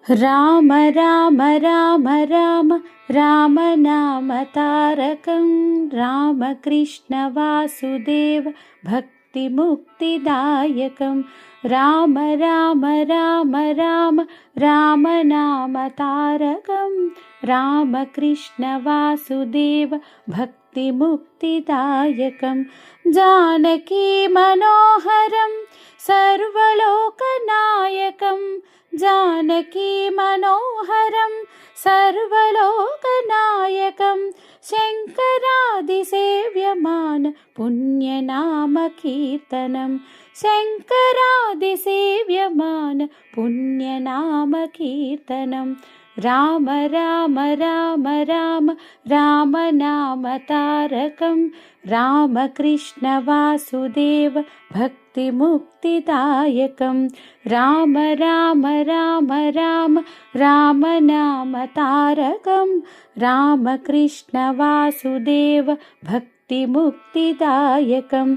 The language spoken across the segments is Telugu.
రామ రామ రామ రామ రామనామ తారకం రామకృష్ణ వాసుదేవ భక్తి ముక్తిదాయకం రామ రామ రామ రామ రామనామ తారకం రామకృష్ణ వాసుదేవ భక్తి ముక్తిదాయకం జానకీ మనోహరం సర్వలోకనాయకం जानकी मनोहरं सर्वलोकनायकं शङ्करादिसेव्यमान पुण्यनामकीर्तनं शङ्करादिसेव्यमान पुण्यनामकीर्तनं राम राम राम राम रामनाम तारकं रामकृष्ण वासुदेव भक्ति मुक्तिदायकं राम राम राम राम रामनाम तारकं रामकृष्ण वासुदेव भक्ति मुक्तिदायकं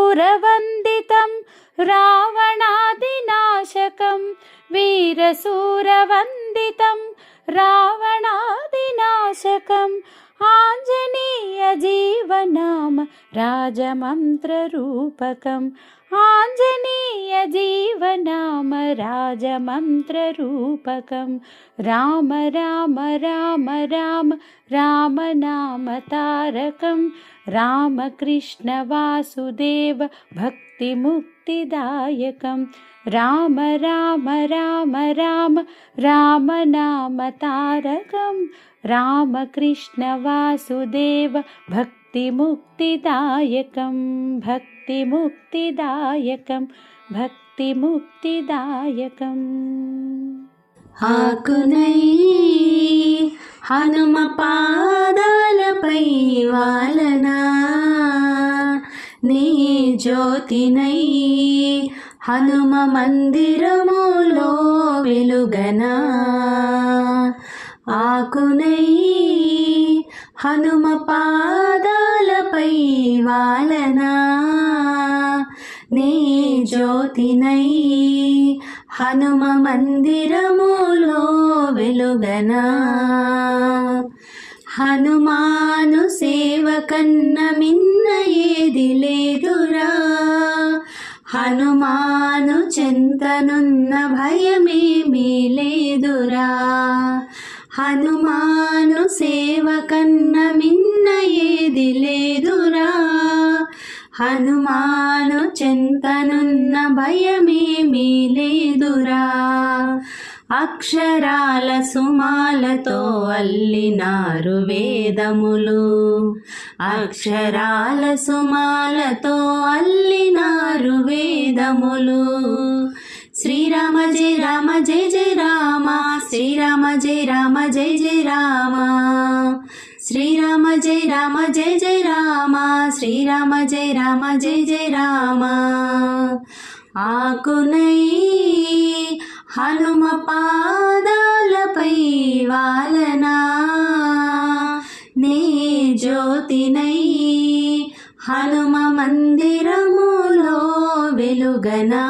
वीरशूरवन्दितं रावणादिनाशकं वीरशूरवन्दितं रावणादिनाशकम् आञ्जनेय जीवनाम राजमन्त्ररूपकम् आञ्जनेय जीवनाम राजमन्त्ररूपकं राम राम राम राम रामनाम तारकं रामकृष्ण वासुदेव भक्ति मुक्तिदायकं राम राम राम राम रामनाम तारकं रामकृष्ण वासुदेव भक्ति मुक्तिदायकं भक्ति मुक्तिदायकं भक्ति मुक्तिदायकं ఆకునై హనుమ పాదాలపై వాలనా నీ జ్యోతినై హనుమ మందిరములో వెలుగనా ఆకునై హనుమ పాదాలపై వాలనా నీ జ్యోతినై హనుమ మందిరములో వెలుగనా హనుమాను సేవ కన్న మిన్న ఏది లేదురా హనుమాను చెంతనున్న భయమేమీ లేదురా హనుమాను సేవ కన్న మిన్న ఏది లేదురా హనుమాను చెంతనున్న భయమేమీ లేదురా అక్షరాల సుమాలతో అల్లినారు వేదములు అక్షరాల సుమాలతో అల్లినారు వేదములు శ్రీరామ జయ రామ జయ జయ రామ శ్రీరామ జయ రామ జయ జయ రామ శ్రీరామ జయ రామ జయ జయ రామ శ్రీరామ జయ రామ జయ జయ రామ ఆకునై హనుమ పాదాలపై వాలనా నే జ్యోతినై హనుమ మందిరములో వెలుగనా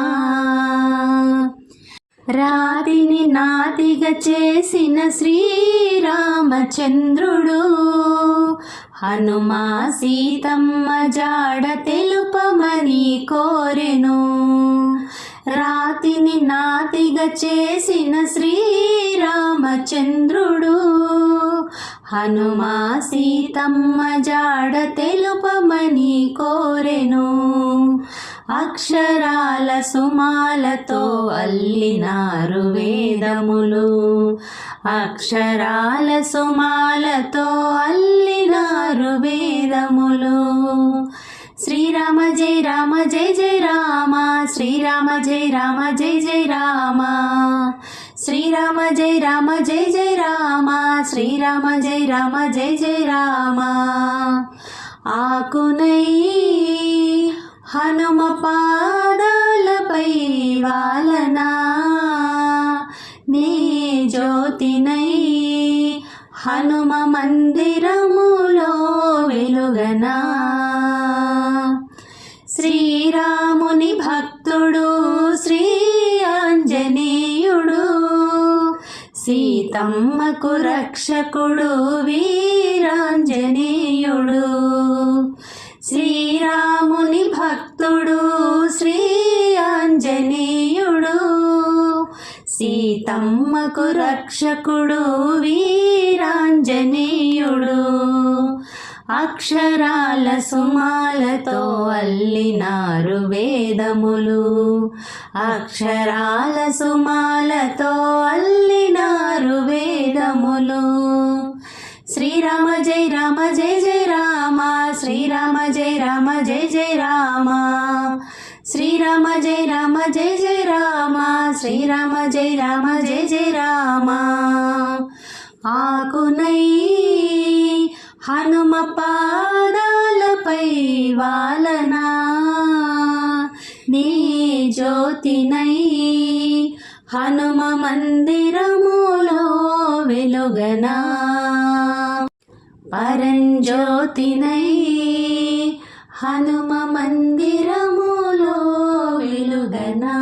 రాతిని నాతిగా చేసిన శ్రీరామచంద్రుడు హనుమా సీతమ్మ జాడ తెలుపమని కోరెను రాతిని నాతిగా చేసిన శ్రీరామచంద్రుడు హనుమా సీతమ్మ జాడ తెలుపమని కోరెను అక్షరాల సుమాలతో అల్లినారు వేదములు అక్షరాల సుమాలతో అల్లినారు వేదములు శ్రీరామ జయ రామ జయ జయ రామ శ్రీరామ జయ రామ జయ జయ రామ శ్రీరామ జయ రామ జయ జయ రామ శ్రీరామ జయ రామ జయ జయ రామ ఆకునై హనుమ పాదాలపై వాలనా నీ జ్యోతినై హనుమ మందిరములో వెలుగనా శ్రీరాముని భక్తుడు శ్రీ ఆంజనేయుడు సీతమ్మకు రక్షకుడు వీరాంజనేయుడు, శ్రీరాముని భక్తుడు శ్రీ ఆంజనేయుడు. సీతమ్మకు రక్షకుడు వీరాంజనేయుడు, అక్షరాల సుమాలతో అల్లినారు వేదములు, అక్షరాల సుమాలతో అల్లినారు వేదములు. శ్రీరామ జయ రామ జయ జయ రామ, శ్రీరామ జయ రామ జయ జయ రామ, శ్రీరామ జయ రామ జయ జయ రామ, శ్రీరామ జయ రామ జయ జయ రామ. ఆకునై హనుమ పాదాలపై వాలనా, నీ జ్యోతినై హనుమ మందిరములో వెలుగనా, పరంజ్యోతినై హనుమ మందిరములో వెలుగనా.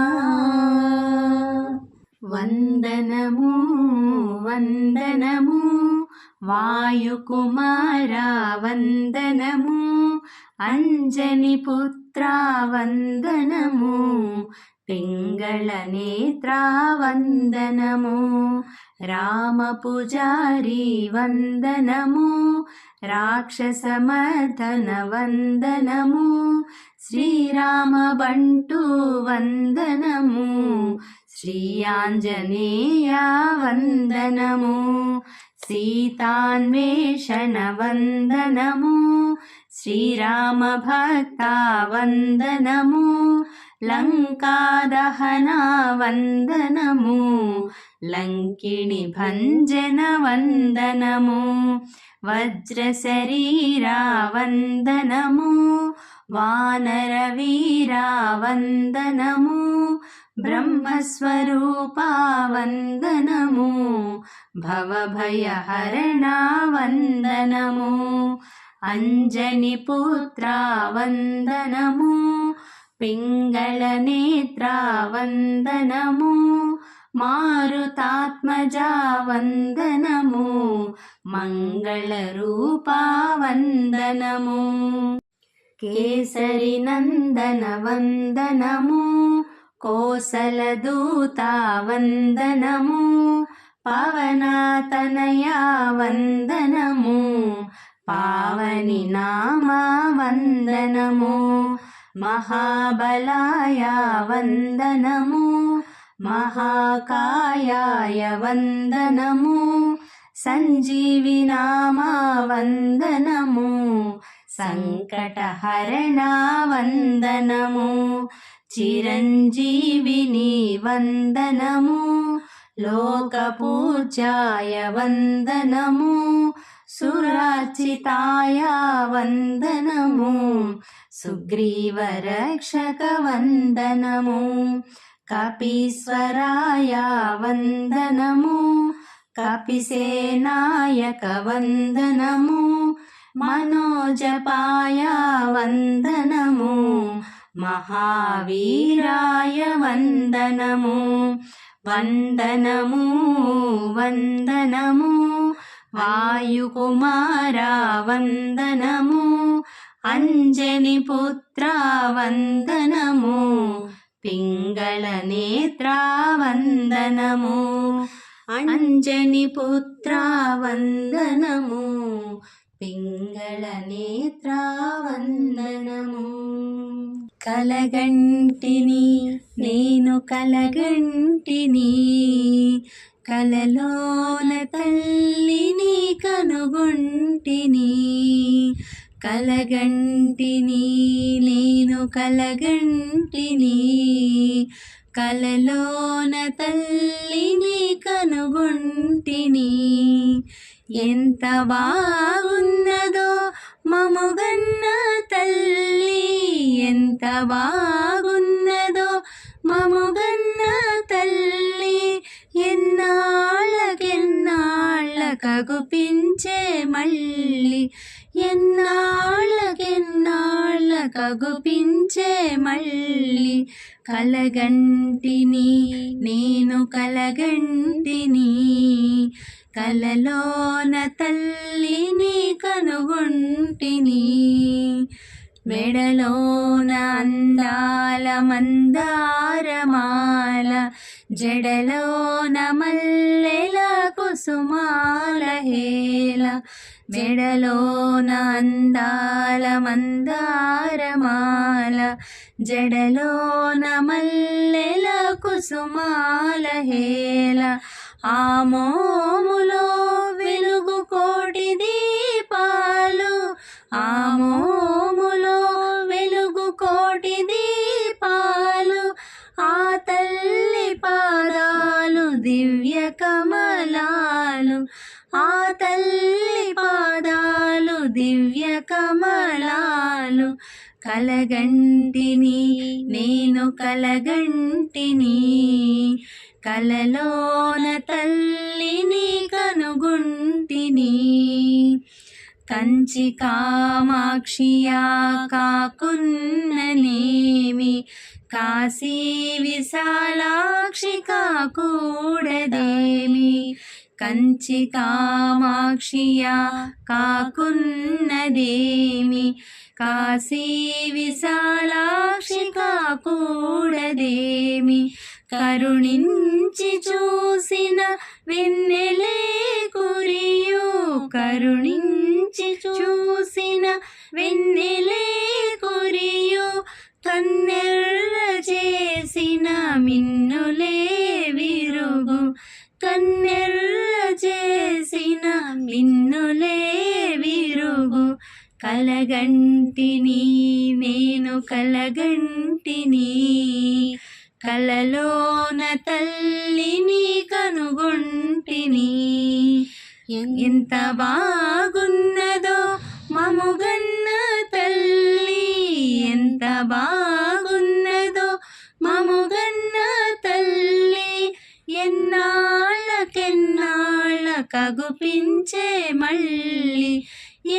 వందనము వందనము వాయుకుమారా వందనము, అంజని పుత్రా వందనము, పింగళ నేత్రా వందనము, రామ పూజారి వందనము, రాక్షసమర్దన వందనము, శ్రీరామ బంటు వందనము, శ్రీ ఆంజనేయ వందనము, సీతాన్వేషణ వందనము, శ్రీరామ భక్త వందనము, లంకాదహన వందనము, లంకిణి భంజన వందనము, వజ్ర శరీరా వందనము, వానర వీరా వందనము, బ్రహ్మస్వరూపా వందనము, భవభయహరణ వందనము, అంజని పుత్రా వందనము, పింగళ నేత్రా వందనము, మారుతాత్మజా వందనము, మంగళ రూపా వందనము, కేసరి నందన వందనము, కోసల దూత వందనము, పవనాతనయా వందనము, పావని నామ వందనము, మహాబలాయ వందనము, మహాకాయాయ వందనము, సంజీవి నామ వందనము, సంకటహరణ వందనము, చిరంజీవిని వందనము, లోకపూజ్యాయ వందనము, సురార్చితాయ వందనము, సుగ్రీవరక్షక వందనము, కపీశ్వరాయ వందనము, కపిసేనాయక వందనము, మనోజపాయ వందనము, మహావీరాయ వందనము, వందనము వందనము వాయుకుమారా వందనము, అంజని పుత్రా వందనము, పింగళ నేత్రా వందనము, అంజని పుత్రా వందనము, పింగళ నేత్రా వందనము. కలగంటిని నేను కలగంటిని, కలలోన తల్లిని కనుగొంటిని, కలగంటిని నేను కలగంటిని, కలలోన తల్లిని కనుగొంటిని, ఎంత బాగున్నదో మముగన్న తల్లి, ఎంత బాగున్నదో మముగన్న తల్లి, ఎన్నాళ్ళకెన్నాళ్ళకగుపించే మళ్ళీ, ఎన్నాళ్ళకెన్నాళ్ళకగుపించే మళ్ళీ, కలగంటిని నేను కలగంటిని, కలలోన తల్లిని కనుగొంటిని. మెడలోన అందాల మందారమాల, జడలోన మల్లెల కుసుమాల హేళ. మెడలోన అందాల మందారమాల, జడలోన మల్లెల కుసుమాల హేళ. ఆ మోములో వెలుగు కోటి దీపాలు, ఆ మోములో వెలుగు కోటి దీపాలు. ఆ తల్లి పాదాలు దివ్య కమలాలు, ఆ తల్లి పాదాలు దివ్య కమలాలు. కలగంటిని నేను కలగంటిని, కలలోన తల్లిని కనుగొంటిని. కంచి కామాక్షియా కాకున్ననేమి, కాశీ విశాలాక్షి కాకూడదేమి. కంచి కామాక్షియా కాకున్నదేమి, కాశీ విశాలాక్షి కాకూడదేమి. కరుణించి చూసిన వెన్నెలే కురియు, కరుణించి చూసిన వెన్నెలే కురియు. కన్నెర్ర చేసిన మిన్నులే విరుగు, కన్నెర్ర చేసిన మిన్నులే విరుగు. కలగంటిని నేను కలగంటిని, కలలోన తల్లిని కనుగొంటిని. ఎంత బాగున్నదో మముగన్న తల్లి, ఎంత బాగున్నదో మముగన్న తల్లి. ఎన్నాళ్ళకెన్నాళ్ళ కగుపించే మళ్ళీ,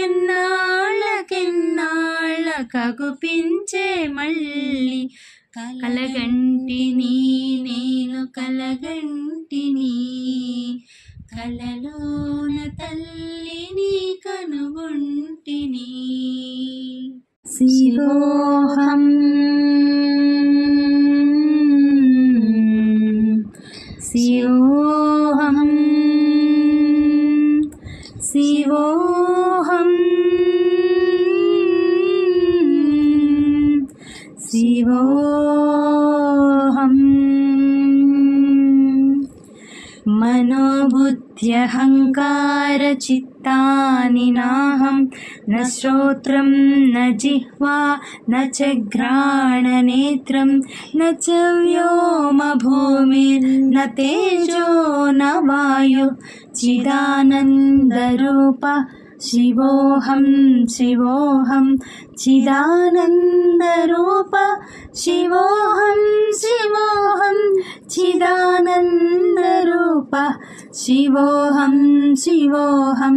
ఎన్నాళ్ళకెన్నాళ్ళ కగుపించే మళ్ళీ. కలగంటిని నేను కలగంటిని, కలలోన తల్లిని కనుగొంటిని. శివోహం శివోహం శివోహం శివోహం. మనోబుద్ధ్యహంకార చిత్తాని నాహం, న శ్రోత్రం న జిహ్వా న చ ఘ్రాణనేత్రం, న చ వ్యోమ భూమిర్న తేజో న వాయు. చిదానందరూప శివోహం శివోహం, చిదానందరూప శివోహం శివోహం, చిదానందరూప శివోహం శివోహం.